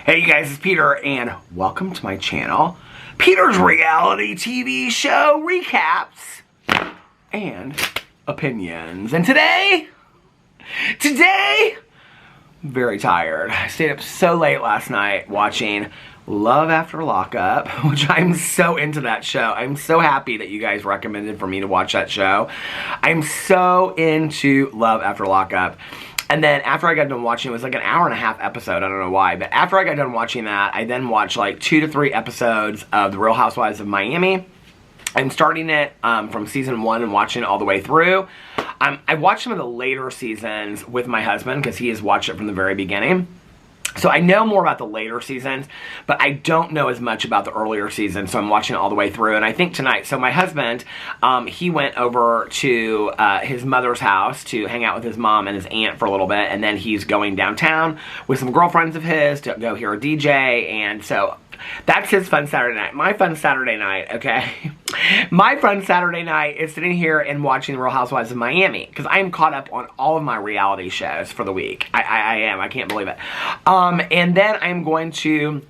Hey you guys, it's Peter and welcome to my channel. Peter's reality TV show recaps and opinions. And today, I'm very tired. I stayed up so late last night watching Love After Lockup, which I'm so into that show. I'm so happy that you guys recommended for me to watch that show. I'm so into Love After Lockup. And then after I got done watching, it was like an hour-and-a-half episode, I don't know why, but after I got done watching that, I then watched like 2 to 3 episodes of The Real Housewives of Miami. I'm starting it from season 1 and watching it all the way through. I watched some of the later seasons with my husband because he has watched it from the very beginning. So I know more about the later seasons, but I don't know as much about the earlier seasons, so I'm watching it all the way through. And I think tonight, so my husband, he went over to his mother's house to hang out with his mom and his aunt for a little bit, and then he's going downtown with some girlfriends of his to go hear a DJ, and so that's his fun Saturday night. My fun Saturday night, okay? My fun Saturday night is sitting here and watching The Real Housewives of Miami because I am caught up on all of my reality shows for the week. I am. I can't believe it. And then I'm going to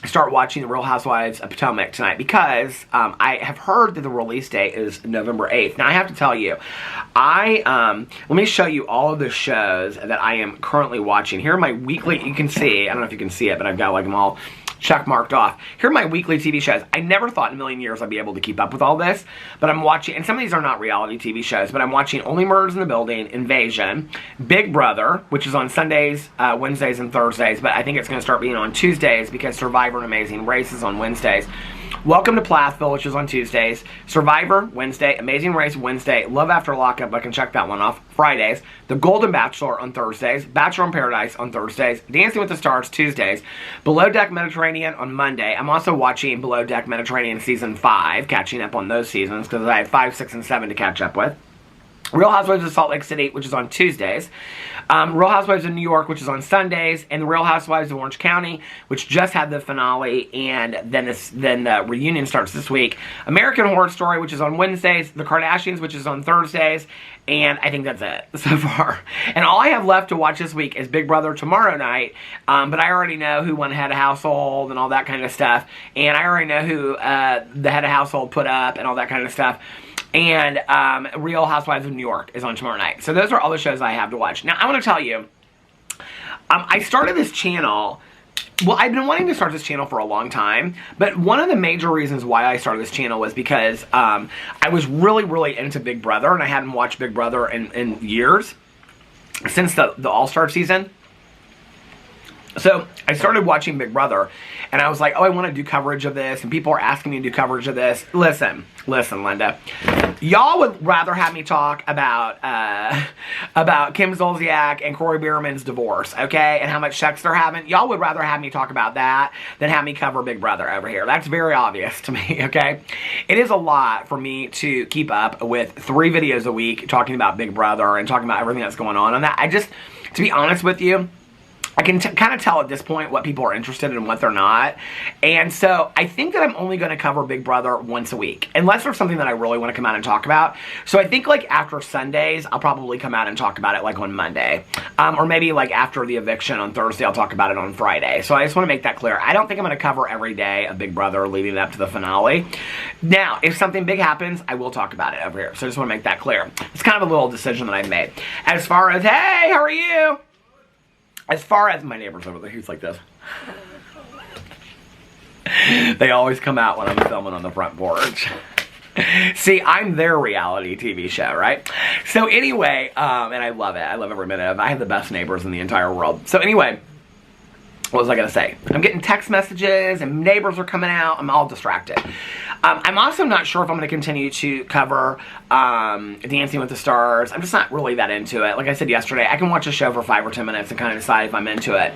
start watching The Real Housewives of Potomac tonight because I have heard that the release date is November 8th. Now, I have to tell you, let me show you all of the shows that I am currently watching. Here are my weekly, you can see, I don't know if you can see it, but I've got like them all check marked off. Here are my weekly TV shows. I never thought in a million years I'd be able to keep up with all this, but I'm watching, and some of these are not reality TV shows, but I'm watching Only Murders in the Building, Invasion, Big Brother, which is on Sundays, Wednesdays, and Thursdays, but I think it's going to start being on Tuesdays because Survivor and Amazing Race is on Wednesdays. Welcome to Plathville, which is on Tuesdays. Survivor, Wednesday. Amazing Race, Wednesday. Love After Lockup, I can check that one off, Fridays. The Golden Bachelor on Thursdays. Bachelor in Paradise on Thursdays. Dancing with the Stars, Tuesdays. Below Deck Mediterranean on Monday. I'm also watching Below Deck Mediterranean Season 5, catching up on those seasons, because I have 5, 6, and 7 to catch up with. Real Housewives of Salt Lake City, which is on Tuesdays. Real Housewives of New York, which is on Sundays. And the Real Housewives of Orange County, which just had the finale. And then the reunion starts this week. American Horror Story, which is on Wednesdays. The Kardashians, which is on Thursdays. And I think that's it so far. And all I have left to watch this week is Big Brother tomorrow night. But I already know who won Head of Household and all that kind of stuff. And I already know who the Head of Household put up and all that kind of stuff. And Real Housewives of New York is on tomorrow night. So those are all the shows I have to watch. Now, I want to tell you, I started this channel. Well, I've been wanting to start this channel for a long time, but one of the major reasons why I started this channel was because I was really, really into Big Brother, and I hadn't watched Big Brother in years, since the All-Star season. So I started watching Big Brother, and I was like, oh, I want to do coverage of this, and people are asking me to do coverage of this. Listen, Linda. Y'all would rather have me talk about Kim Zolciak and Corey Biermann's divorce, okay, and how much sex they're having. Y'all would rather have me talk about that than have me cover Big Brother over here. That's very obvious to me, okay? It is a lot for me to keep up with 3 videos a week talking about Big Brother and talking about everything that's going on that. I just, to be honest with you, I can kind of tell at this point what people are interested in and what they're not. And so I think that I'm only going to cover Big Brother once a week, unless there's something that I really want to come out and talk about. So I think like after Sundays, I'll probably come out and talk about it like on Monday. Or maybe like after the eviction on Thursday, I'll talk about it on Friday. So I just want to make that clear. I don't think I'm going to cover every day of Big Brother leading up to the finale. Now, if something big happens, I will talk about it over here. So I just want to make that clear. It's kind of a little decision that I've made. As far as, hey, how are you? As far as my neighbors over there, he's like this. They always come out when I'm filming on the front porch. See, I'm their reality TV show, right? So anyway, and I love it. I love every minute of it. I have the best neighbors in the entire world. So anyway, what was I going to say? I'm getting text messages and neighbors are coming out. I'm all distracted. I'm also not sure if I'm going to continue to cover Dancing with the Stars. I'm just not really that into it. Like I said yesterday, I can watch a show for 5 or 10 minutes and kind of decide if I'm into it.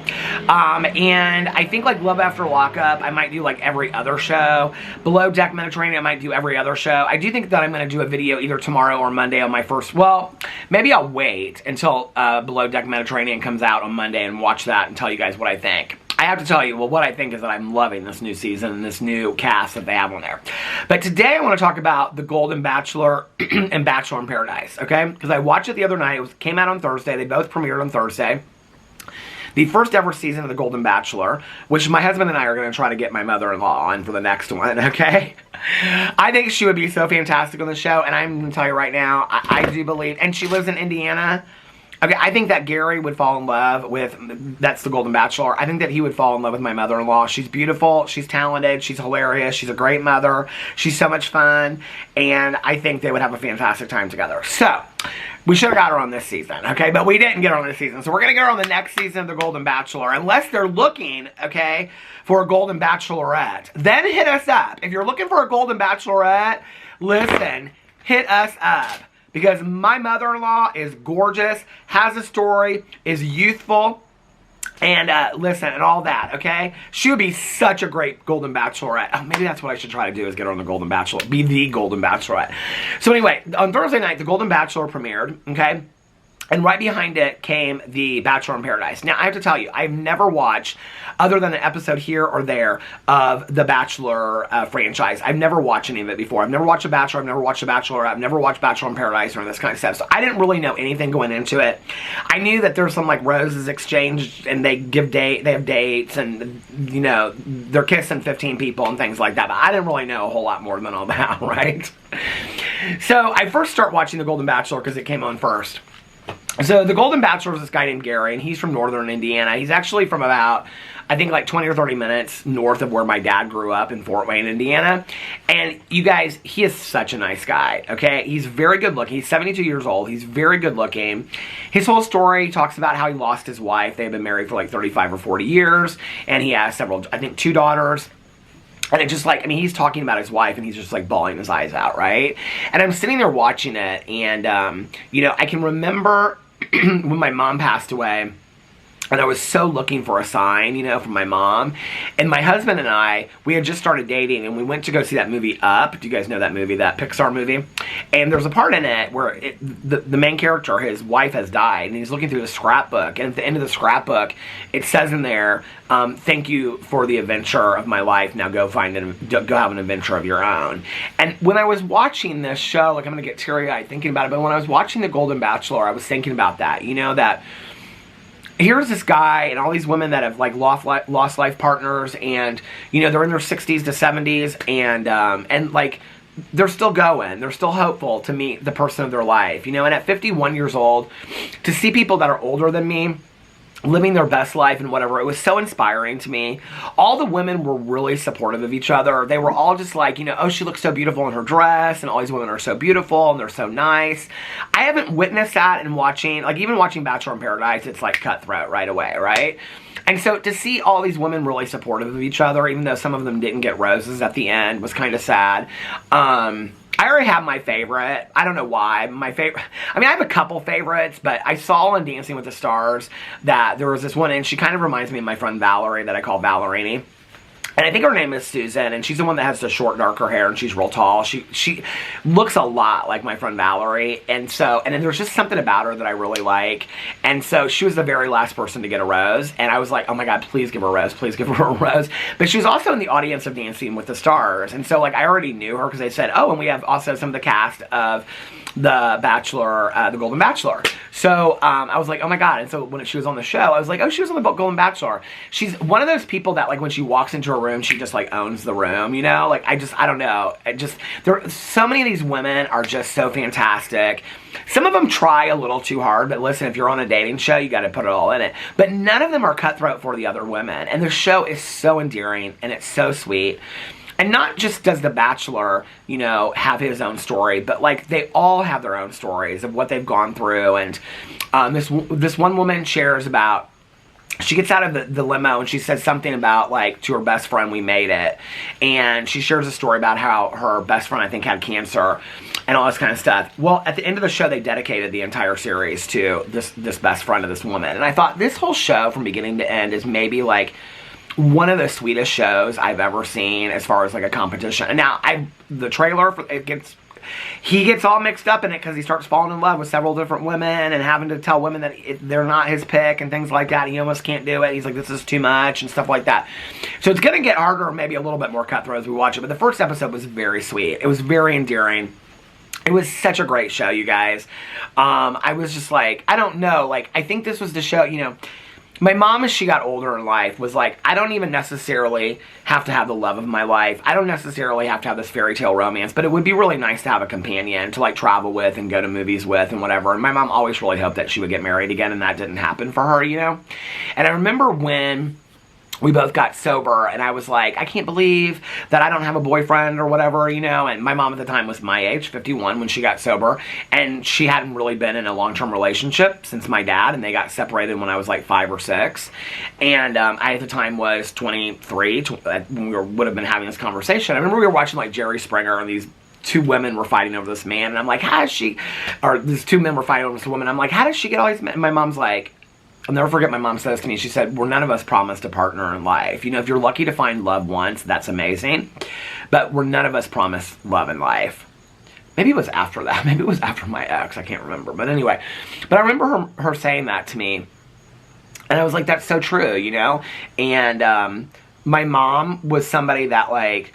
And I think like Love After Lockup, I might do like every other show. Below Deck Mediterranean, I might do every other show. I do think that I'm going to do a video either tomorrow or Monday on my first, well, maybe I'll wait until Below Deck Mediterranean comes out on Monday and watch that and tell you guys what I think. I have to tell you, well, what I think is that I'm loving this new season and this new cast that they have on there. But today I want to talk about the Golden Bachelor and Bachelor in Paradise, okay? Because I watched it the other night. It came out on Thursday. They both premiered on Thursday. the first ever season of the Golden Bachelor, which my husband and I are going to try to get my mother-in-law on for the next one, okay? I think she would be so fantastic on the show, and I'm going to tell you right now, I do believe, and she lives in Indiana. Okay, I think that Gary would fall in love with, that's the Golden Bachelor, I think that he would fall in love with my mother-in-law. She's beautiful, she's talented, she's hilarious, she's a great mother, she's so much fun, and I think they would have a fantastic time together. So, we should have got her on this season, okay? But we didn't get her on this season, so we're going to get her on the next season of the Golden Bachelor, unless they're looking, okay, for a Golden Bachelorette. Then hit us up. If you're looking for a Golden Bachelorette, listen, hit us up. Because my mother-in-law is gorgeous, has a story, is youthful, and listen, and all that, okay? She would be such a great Golden Bachelorette. Oh, maybe that's what I should try to do, is get her on the Golden Bachelor, be the Golden Bachelorette. So anyway, on Thursday night, the Golden Bachelor premiered, okay? And right behind it came the Bachelor in Paradise. Now, I have to tell you, I've never watched, other than an episode here or there, of the Bachelor franchise. I've never watched any of it before. I've never watched The Bachelor. I've never watched The Bachelor. I've never watched Bachelor in Paradise or this kind of stuff. So I didn't really know anything going into it. I knew that there's some, like, roses exchanged, and they have dates, and, you know, they're kissing 15 people and things like that. But I didn't really know a whole lot more than all that, right? So I first start watching The Golden Bachelor because it came on first. So the Golden Bachelor is this guy named Gary, and he's from northern Indiana. He's actually from about, I think, like 20 or 30 minutes north of where my dad grew up in Fort Wayne, Indiana. And you guys, he is such a nice guy, okay? He's very good looking. He's 72 years old. He's very good looking. His whole story talks about how he lost his wife. They've been married for like 35 or 40 years, and he has several, I think, 2 daughters. And it's just like, I mean, he's talking about his wife, and he's just like bawling his eyes out, right? And I'm sitting there watching it, and, you know, I can remember when my mom passed away, and I was so looking for a sign, you know, from my mom. And my husband and I, we had just started dating, and we went to go see that movie Up. Do you guys know that movie, that Pixar movie? And there's a part in it where the main character, his wife has died, and he's looking through the scrapbook. And at the end of the scrapbook, it says in there, thank you for the adventure of my life. Now go have an adventure of your own. And when I was watching this show, like, I'm going to get teary-eyed thinking about it, but when I was watching The Golden Bachelor, I was thinking about that. You know, that here's this guy and all these women that have, like, lost life partners, and, you know, they're in their 60s to 70s, and like, they're still going. They're still hopeful to meet the person of their life, you know. And at 51 years old, to see people that are older than me living their best life and whatever, it was so inspiring to me. All the women were really supportive of each other. They were all just like, you know, oh, she looks so beautiful in her dress, and all these women are so beautiful, and they're so nice. I haven't witnessed that in watching, like, even watching Bachelor in Paradise, it's like cutthroat right away, right? And so to see all these women really supportive of each other, even though some of them didn't get roses at the end, was kind of sad. I already have my favorite. I don't know why. My favorite, I mean, I have a couple favorites, but I saw on Dancing with the Stars that there was this one, and she kind of reminds me of my friend Valerie that I call Ballerini. And I think her name is Susan, and she's the one that has the short, darker hair, and she's real tall. She looks a lot like my friend Valerie, and then there's just something about her that I really like. And so she was the very last person to get a rose, and I was like, oh my God, please give her a rose, please give her a rose. But she was also in the audience of Dancing with the Stars, and so, like, I already knew her because they said, oh, and we have also some of the cast of the Bachelor, the Golden Bachelor. So I was like, oh my God. And so when she was on the show, I was like, oh, she was on the Golden Bachelor. She's one of those people that, like, when she walks into a room, she just, like, owns the room, you know? Like, I don't know. So many of these women are just so fantastic. Some of them try a little too hard, but listen, if you're on a dating show, you got to put it all in it. But none of them are cutthroat for the other women. And the show is so endearing, and it's so sweet. And not just does The Bachelor, you know, have his own story, but, like, they all have their own stories of what they've gone through. And this one woman shares about, she gets out of the limo, and she says something about, like, to her best friend, we made it. And she shares a story about how her best friend, I think, had cancer and all this kind of stuff. Well, at the end of the show, they dedicated the entire series to this best friend of this woman. And I thought, this whole show from beginning to end is maybe, like, one of the sweetest shows I've ever seen as far as, like, a competition. And now, the trailer, he gets all mixed up in it because he starts falling in love with several different women and having to tell women that they're not his pick and things like that. He almost can't do it. He's like, this is too much and stuff like that. So it's going to get harder, maybe a little bit more cutthroat as we watch it. But the first episode was very sweet. It was very endearing. It was such a great show, you guys. I was just like, I don't know. Like, I think this was the show, you know, my mom, as she got older in life, was like, I don't even necessarily have to have the love of my life. I don't necessarily have to have this fairy tale romance, but it would be really nice to have a companion to like travel with and go to movies with and whatever. And my mom always really hoped that she would get married again, and that didn't happen for her, you know? And I remember when we both got sober, and I was like, I can't believe that I don't have a boyfriend or whatever, you know, and my mom at the time was my age, 51, when she got sober, and she hadn't really been in a long-term relationship since my dad, and they got separated when I was like 5 or 6, and I at the time was 23, when we would have been having this conversation. I remember we were watching like Jerry Springer, and these 2 women were fighting over this man, and I'm like, how does she, or these 2 men were fighting over this woman, I'm like, how does she get all these men? And my mom's like, I'll never forget my mom says to me, she said, we're none of us promised a partner in life. You know, if you're lucky to find love once, that's amazing. But we're none of us promised love in life. Maybe it was after that. Maybe it was after my ex. I can't remember. But anyway, but I remember her saying that to me. And I was like, that's so true, you know? And my mom was somebody that, like,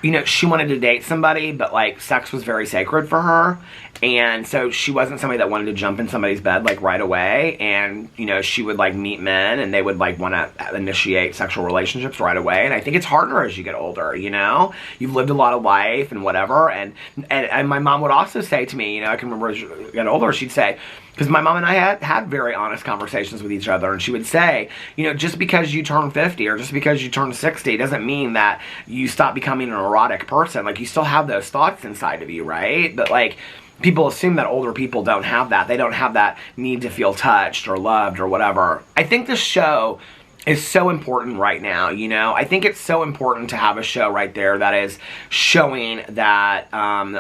you know, she wanted to date somebody, but, like, sex was very sacred for her. And so she wasn't somebody that wanted to jump in somebody's bed, like, right away. And, you know, she would, like, meet men, and they would, like, want to initiate sexual relationships right away. And I think it's harder as you get older, you know? You've lived a lot of life and whatever. And my mom would also say to me, you know, I can remember as you get older, she'd say, because my mom and I had very honest conversations with each other, and she would say, you know, just because you turn 50 or just because you turn 60 doesn't mean that you stop becoming an erotic person. Like, you still have those thoughts inside of you, right? But, like, people assume that older people don't have that. They don't have that need to feel touched or loved or whatever. I think this show is so important right now, you know? I think it's so important to have a show right there that is showing that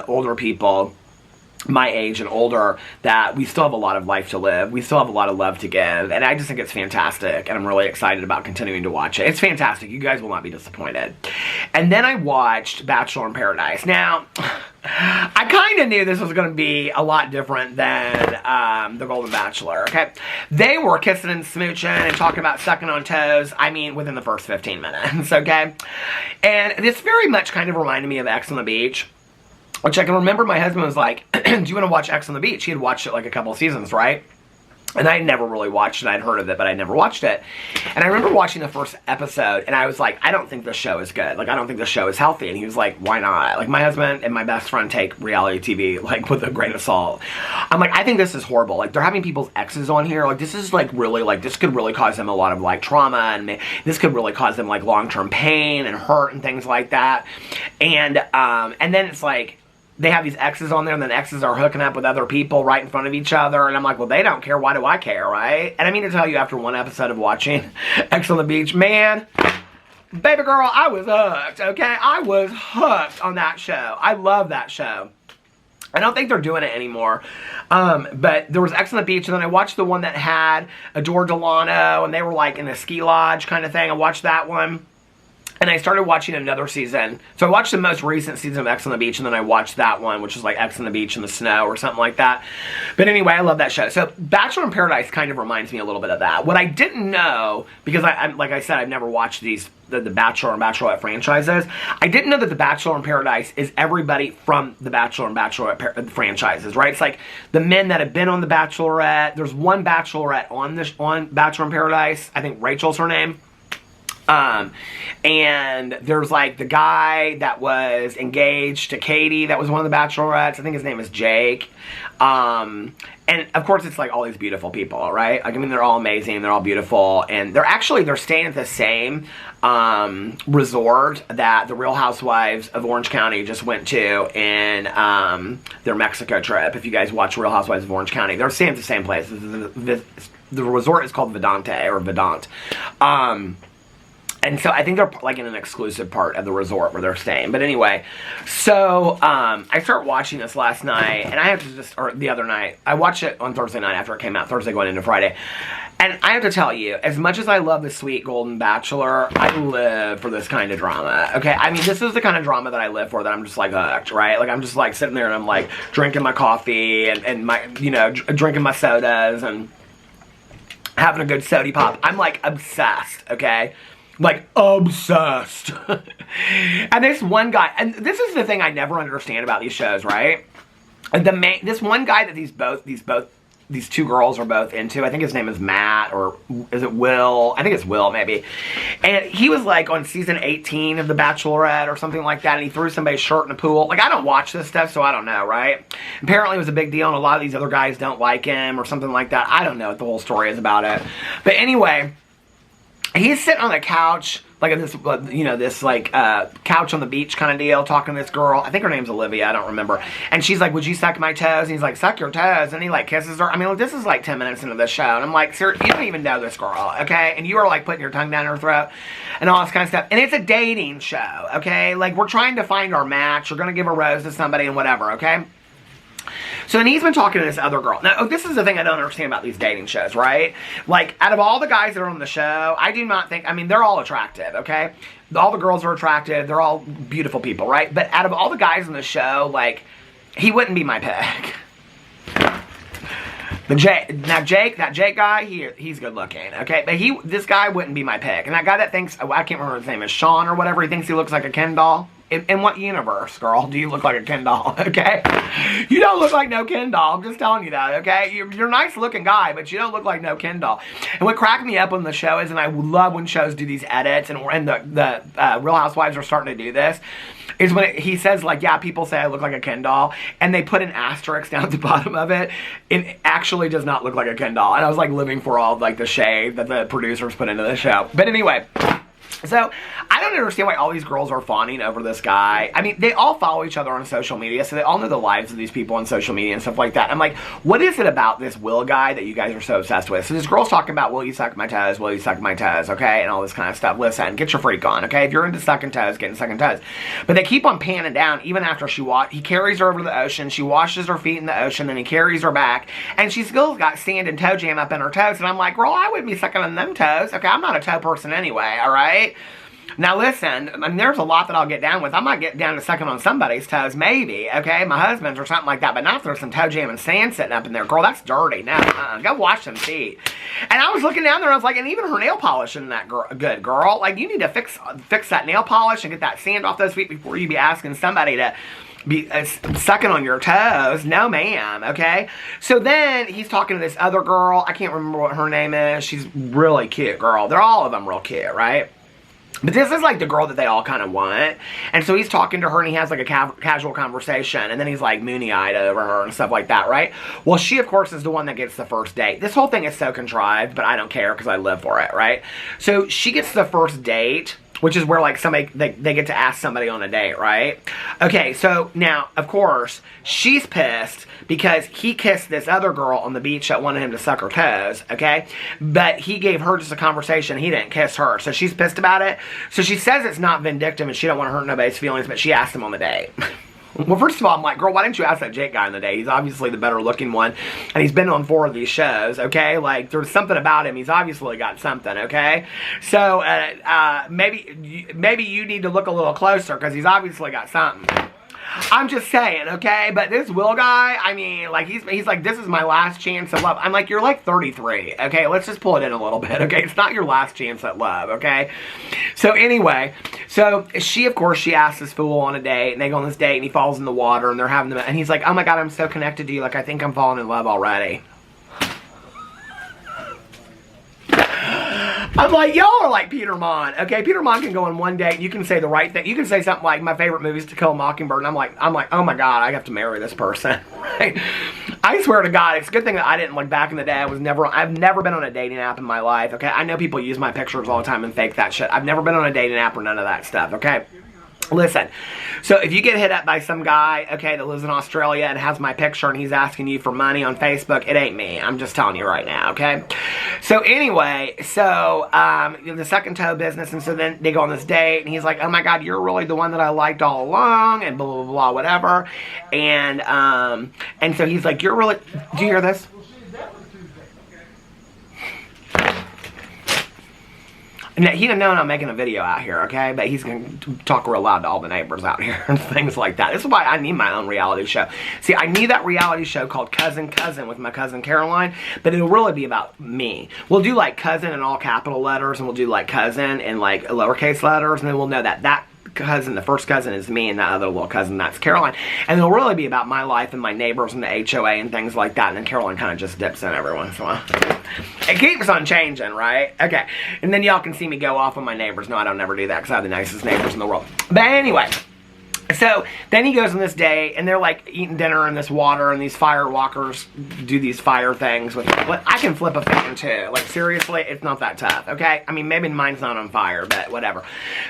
older people, my age and older, that we still have a lot of life to live. We still have a lot of love to give. And I just think it's fantastic. And I'm really excited about continuing to watch it. It's fantastic. You guys will not be disappointed. And then I watched Bachelor in Paradise. Now, I kind of knew this was going to be a lot different than the Golden Bachelor, okay? They were kissing and smooching and talking about sucking on toes, I mean, within the first 15 minutes, okay? And this very much kind of reminded me of X on the Beach. Which I can remember my husband was like, do you want to watch X on the Beach? He had watched it like a couple seasons, right? And I had never really watched it. I'd heard of it, but I never watched it. And I remember watching the first episode, and I was like, I don't think this show is good. Like, I don't think this show is healthy. And he was like, why not? Like, my husband and my best friend take reality TV, like, with a grain of salt. I'm like, I think this is horrible. Like, they're having people's exes on here. Like, this is, like, really, like, this could really cause them a lot of, like, trauma. And this could really cause them, like, long-term pain and hurt and things like that. And then it's like, they have these exes on there, and then exes are hooking up with other people right in front of each other, and I'm like, well, they don't care, why do I care, right? And I mean to tell you, after one episode of watching X on the Beach, man, baby girl, I was hooked, okay? I was hooked on that show. I love that show. I don't think they're doing it anymore, but there was X on the Beach, and then I watched the one that had Adore Delano, and they were like in a ski lodge kind of thing. I watched that one. And I started watching another season. So I watched the most recent season of X on the Beach, and then I watched that one, which was like X on the Beach in the snow or something like that. But anyway, I love that show. So Bachelor in Paradise kind of reminds me a little bit of that. What I didn't know, because I'm like I said, I've never watched the Bachelor and Bachelorette franchises. I didn't know that the Bachelor in Paradise is everybody from the Bachelor and Bachelorette franchises, right? It's like the men that have been on the Bachelorette. There's one Bachelorette on Bachelor in Paradise. I think Rachel's her name. And there's like the guy that was engaged to Katie that was one of the Bachelorettes. I think his name is Jake. And of course it's like all these beautiful people, right? Like, I mean, they're all amazing, they're all beautiful, and they're staying at the same resort that the Real Housewives of Orange County just went to in their Mexico trip. If you guys watch Real Housewives of Orange County, they're staying at the same place. The resort is called Vedante or Vedant. And so I think they're like in an exclusive part of the resort where they're staying. But anyway, so I started watching this last night, and I have to just, or the other night, I watched it on Thursday night after it came out, Thursday going into Friday. And I have to tell you, as much as I love the sweet Golden Bachelor, I live for this kind of drama, okay? I mean, this is the kind of drama that I live for, that I'm just like hooked, right? Like, I'm just like sitting there and I'm like drinking my coffee and my, you know, drinking my sodas and having a good sody pop. I'm like obsessed, okay? Like, obsessed. And this one guy, and this is the thing I never understand about these shows, right? This one guy that these both these two girls are both into. I think his name is Matt, or is it Will? I think it's Will, maybe. And he was like on season 18 of The Bachelorette or something like that, and he threw somebody's shirt in a pool. Like, I don't watch this stuff, so I don't know, right? Apparently it was a big deal, and a lot of these other guys don't like him or something like that. I don't know what the whole story is about it. But anyway, he's sitting on the couch, like this, you know, this like couch on the beach kind of deal, talking to this girl. I think her name's Olivia. I don't remember. And she's like, "Would you suck my toes?" And he's like, "Suck your toes." And he like kisses her. I mean, this is like 10 minutes into the show, and I'm like, "Sir, you don't even know this girl, okay?" And you are like putting your tongue down her throat and all this kind of stuff. And it's a dating show, okay? Like, we're trying to find our match. You're gonna give a rose to somebody and whatever, okay? So then he's been talking to this other girl. Now, this is the thing I don't understand about these dating shows, right? Like, out of all the guys that are on the show, I do not think, I mean, they're all attractive, okay? All the girls are attractive. They're all beautiful people, right? But out of all the guys on the show, like, he wouldn't be my pick. That Jake guy, he's good looking, okay? But this guy wouldn't be my pick. And that guy that thinks, oh, I can't remember his name, is Sean or whatever, he thinks he looks like a Ken doll. In what universe, girl, do you look like a Ken doll, okay? You don't look like no Ken doll. I'm just telling you that, okay? You're a nice-looking guy, but you don't look like no Ken doll. And what cracked me up on the show is, and I love when shows do these edits, and the Real Housewives are starting to do this, is when he says, like, yeah, people say I look like a Ken doll, and they put an asterisk down at the bottom of it. It actually does not look like a Ken doll. And I was, like, living for all of, like, the shade that the producers put into the show. But anyway, so I don't understand why all these girls are fawning over this guy. I mean, they all follow each other on social media, so they all know the lives of these people on social media and stuff like that. I'm like, what is it about this Will guy that you guys are so obsessed with? So this girl's talking about, will you suck my toes, will you suck my toes, okay, and all this kind of stuff. Listen, get your freak on, okay? If you're into sucking toes, get into sucking toes. But they keep on panning down, even after he carries her over to the ocean, she washes her feet in the ocean, then he carries her back, and she's still got sand and toe jam up in her toes, and I'm like, girl, I wouldn't be sucking on them toes, okay? I'm not a toe person anyway, alright? Now listen, I mean, there's a lot that I'll get down with. I might get down to sucking on somebody's toes, maybe, okay? My husband's or something like that, but not if there's some toe jam and sand sitting up in there. Girl, that's dirty. No, go wash them feet. And I was looking down there, and I was like, and even her nail polish isn't that good, girl. Like, you need to fix that nail polish and get that sand off those feet before you be asking somebody to be sucking on your toes. No, ma'am, okay? So then he's talking to this other girl. I can't remember what her name is. She's really cute, girl. They're all of them real cute, right? But this is like the girl that they all kind of want. And so he's talking to her, and he has like a casual conversation, and then he's like moony-eyed over her and stuff like that, right? Well, she, of course, is the one that gets the first date. This whole thing is so contrived, but I don't care because I live for it, right? So she gets the first date, which is where, like, somebody, they get to ask somebody on a date, right? Okay, so now, of course, she's pissed because he kissed this other girl on the beach that wanted him to suck her toes, okay? But he gave her just a conversation. He didn't kiss her, so she's pissed about it. So she says it's not vindictive and she don't want to hurt nobody's feelings, but she asked him on the date. Well, first of all, I'm like, girl, why didn't you ask that Jake guy on the date? He's obviously the better looking one, and he's been on 4 of these shows, okay? Like, there's something about him. He's obviously got something, okay? So, maybe you need to look a little closer, because he's obviously got something. I'm just saying, okay? But this Will guy, I mean, like, he's like, this is my last chance at love. I'm like, you're like 33, okay? Let's just pull it in a little bit, okay? It's not your last chance at love, okay? So anyway, so she, of course, she asks this fool on a date, and they go on this date, and he falls in the water, and they're having them, and he's like, oh my God, I'm so connected to you, like, I think I'm falling in love already. I'm like, y'all are like Peter Mon, okay? Peter Mon can go on one date, and you can say the right thing. You can say something like, my favorite movie is To Kill a Mockingbird, and I'm like, oh my God, I have to marry this person, right? I swear to God, it's a good thing that I didn't, like, back in the day, I've never been on a dating app in my life, okay? I know people use my pictures all the time and fake that shit. I've never been on a dating app or none of that stuff, okay? Listen, so if you get hit up by some guy, okay, that lives in Australia and has my picture and he's asking you for money on Facebook, it ain't me. I'm just telling you right now, okay? So anyway, so the second toe business, and so then they go on this date, and he's like, oh my God, you're really the one that I liked all along, and blah, blah, blah, whatever. And so he's like, you're really, do you hear this? And he didn't know I'm making a video out here, okay? But he's going to talk real loud to all the neighbors out here and things like that. This is why I need my own reality show. See, I need that reality show called Cousin with my cousin Caroline, but it'll really be about me. We'll do like cousin in all capital letters, and we'll do like cousin in like lowercase letters, and then we'll know that cousin, the first cousin is me, and that other little cousin, that's Caroline. And it'll really be about my life and my neighbors and the HOA and things like that. And then Caroline kind of just dips in every once in a while. It keeps on changing, right? Okay. And then y'all can see me go off on my neighbors. No, I don't never do that because I have the nicest neighbors in the world. But anyway. So, then he goes on this day, and they're like eating dinner in this water, and these fire walkers do these fire things with, I can flip a fan too. Like, seriously, it's not that tough, okay? I mean, maybe mine's not on fire, but whatever.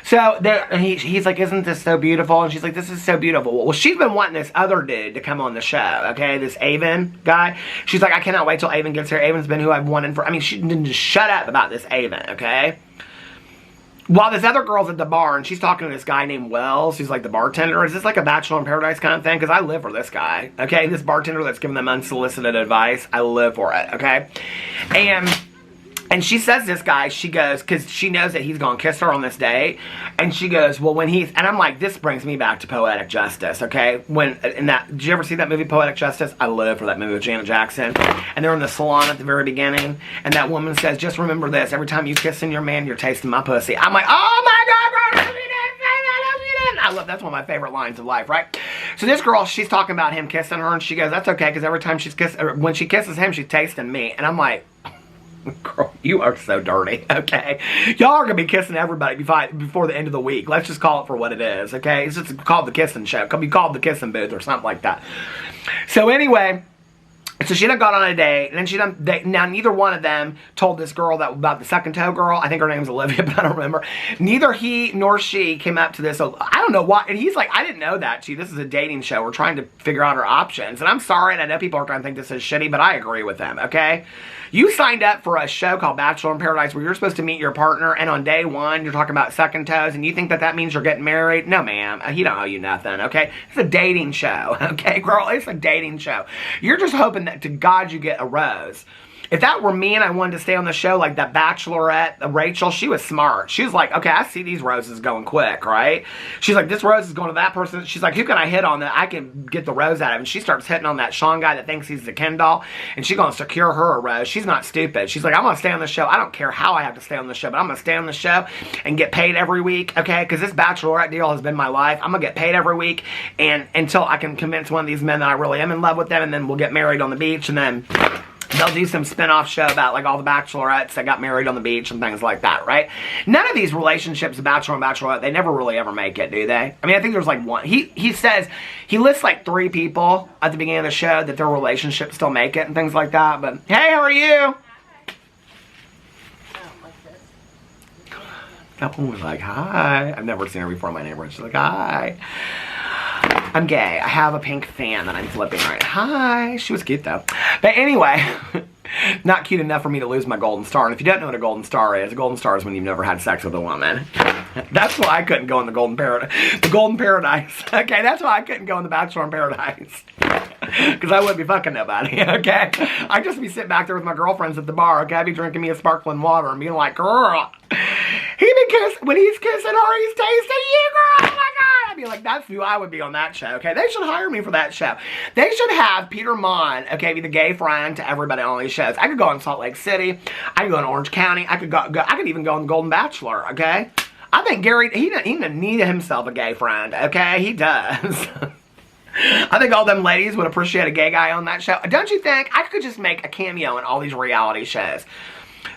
So, he's like, isn't this so beautiful? And she's like, this is so beautiful. Well, she's been wanting this other dude to come on the show, okay? This Avon guy. She's like, I cannot wait till Avon gets here. Avon's been who I've wanted for, I mean, she didn't just shut up about this Avon, okay? While this other girl's at the bar, and she's talking to this guy named Wells, who's like the bartender. Is this like a Bachelor in Paradise kind of thing? Because I live for this guy, okay? This bartender that's giving them unsolicited advice. I live for it, okay? And she says this guy, she goes, because she knows that he's going to kiss her on this date. And she goes, well, when he's, and I'm like, this brings me back to Poetic Justice, okay? Did you ever see that movie, Poetic Justice? I live for that movie with Janet Jackson. And they're in the salon at the very beginning. And that woman says, just remember this, every time you kissing your man, you're tasting my pussy. I'm like, oh my God, bro, I love, that's one of my favorite lines of life, right? So this girl, she's talking about him kissing her, and she goes, that's okay, because every time when she kisses him, she's tasting me. And I'm like, girl, you are so dirty, okay? Y'all are going to be kissing everybody before the end of the week. Let's just call it for what it is, okay? It's just called the kissing show. It could be called the kissing booth or something like that. So anyway, so she done got on a date, and then now neither one of them told this girl about the second toe girl. I think her name's Olivia, but I don't remember. Neither he nor she came up to this. I don't know why. And he's like, I didn't know that. This is a dating show. We're trying to figure out our options. And I'm sorry, and I know people are going to think this is shitty, but I agree with them, okay? You signed up for a show called Bachelor in Paradise where you're supposed to meet your partner, and on day one, you're talking about second toes, and you think that means you're getting married? No, ma'am. He don't owe you nothing, okay? It's a dating show, okay, girl? It's a dating show. You're just hoping that to God you get a rose. If that were me and I wanted to stay on the show, like that Bachelorette, Rachel, she was smart. She was like, okay, I see these roses going quick, right? She's like, this rose is going to that person. She's like, who can I hit on that I can get the rose out of? And she starts hitting on that Sean guy that thinks he's the Ken doll, and she's going to secure her a rose. She's not stupid. She's like, I'm going to stay on the show. I don't care how I have to stay on the show, but I'm going to stay on the show and get paid every week, okay? Because this Bachelorette deal has been my life. I'm going to get paid every week, and until I can convince one of these men that I really am in love with them, and then we'll get married on the beach, and then they'll do some spin-off show about like all the bachelorettes that got married on the beach and things like that, right? None of these relationships, Bachelor and Bachelorette, they never really ever make it, do they? I mean, I think there's like one. He says, he lists like 3 people at the beginning of the show that their relationships still make it and things like that, but hey, how are you? That one was like, hi. I've never seen her before in my neighborhood. She's like, hi. I'm gay. I have a pink fan that I'm flipping right now. Hi. She was cute though. But anyway, not cute enough for me to lose my golden star. And if you don't know what a golden star is when you've never had sex with a woman. That's why I couldn't go in the Golden Paradise. The Golden Paradise. Okay, that's why I couldn't go in the Bachelor in Paradise. Because I wouldn't be fucking nobody, okay? I'd just be sitting back there with my girlfriends at the bar, okay? I'd be drinking me a sparkling water and being like, girl, when he's kissing her, he's tasting you, girl. Oh my God. I'd be like, that's who I would be on that show, okay? They should hire me for that show. They should have Peter Mon, okay, be the gay friend to everybody on these shows. I could go in Salt Lake City. I could go in Orange County. I could even go on the Golden Bachelor, okay? I think Gary, he doesn't need himself a gay friend, okay? He does. I think all them ladies would appreciate a gay guy on that show. Don't you think? I could just make a cameo in all these reality shows.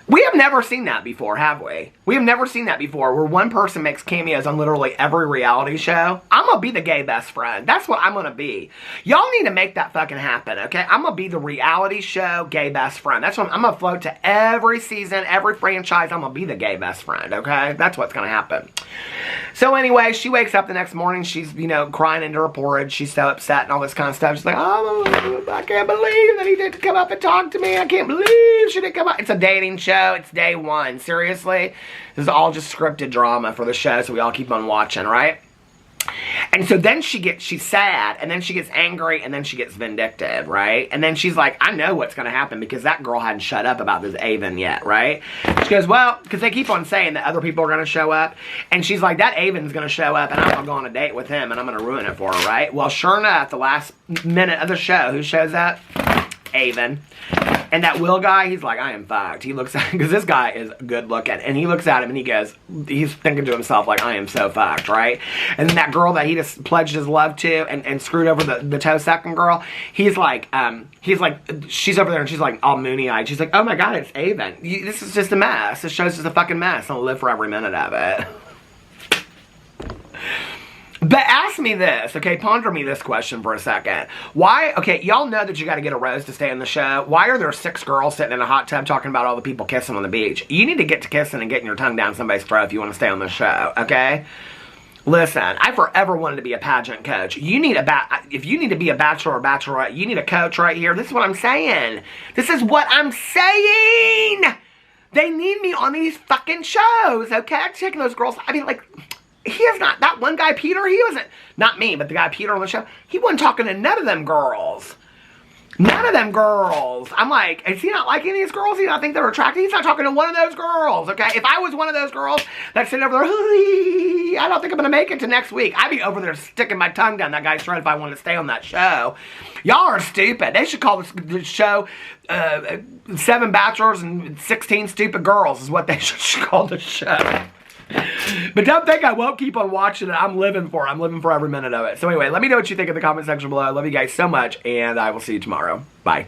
We have never seen that before, have we? We have never seen that before, where one person makes cameos on literally every reality show. I'm gonna be the gay best friend. That's what I'm gonna be. Y'all need to make that fucking happen, okay? I'm gonna be the reality show gay best friend. That's what I'm gonna float to every season, every franchise. I'm gonna be the gay best friend, okay? That's what's gonna happen. So anyway, she wakes up the next morning. She's, you know, crying into her porridge. She's so upset and all this kind of stuff. She's like, oh, I can't believe that he didn't come up and talk to me. I can't believe she didn't come up. It's a dating show. It's day one. Seriously? This is all just scripted drama for the show, so we all keep on watching, right? And so then she's sad, and then she gets angry, and then she gets vindictive, right? And then she's like, I know what's going to happen because that girl hadn't shut up about this Avon yet, right? She goes, well, because they keep on saying that other people are going to show up. And she's like, that Avon's going to show up, and I'm going to go on a date with him, and I'm going to ruin it for her, right? Well, sure enough, the last minute of the show, who shows up? Avon. And that Will guy, he's like, I am fucked. He looks at, because this guy is good looking, and he looks at him and he goes, he's thinking to himself like, I am so fucked, right? And then that girl that he just pledged his love to and screwed over the toe second girl, he's like, she's over there and she's like all moony-eyed. She's like, oh my God, it's Avon. This is just a mess. This show's just a fucking mess. I'll live for every minute of it. But ask me this, okay? Ponder me this question for a second. Why, okay, y'all know that you gotta get a rose to stay in the show. Why are there 6 girls sitting in a hot tub talking about all the people kissing on the beach? You need to get to kissing and getting your tongue down somebody's throat if you want to stay on the show, okay? Listen, I forever wanted to be a pageant coach. You need if you need to be a bachelor or bachelorette, you need a coach right here. This is what I'm saying. This is what I'm saying! They need me on these fucking shows, okay? I'm taking those girls, I mean, like... He is not, that one guy, Peter, he wasn't, not me, but the guy, Peter, on the show, he wasn't talking to none of them girls. None of them girls. I'm like, is he not liking these girls? He not think they're attractive? He's not talking to one of those girls, okay? If I was one of those girls that's sitting over there, I don't think I'm going to make it to next week. I'd be over there sticking my tongue down that guy's throat if I wanted to stay on that show. Y'all are stupid. They should call this show 7 Bachelors and 16 Stupid Girls is what they should call the show. But don't think I won't keep on watching it. I'm living for every minute of it. So anyway, let me know what you think in the comment section below. I love you guys so much, and I will see you tomorrow. Bye.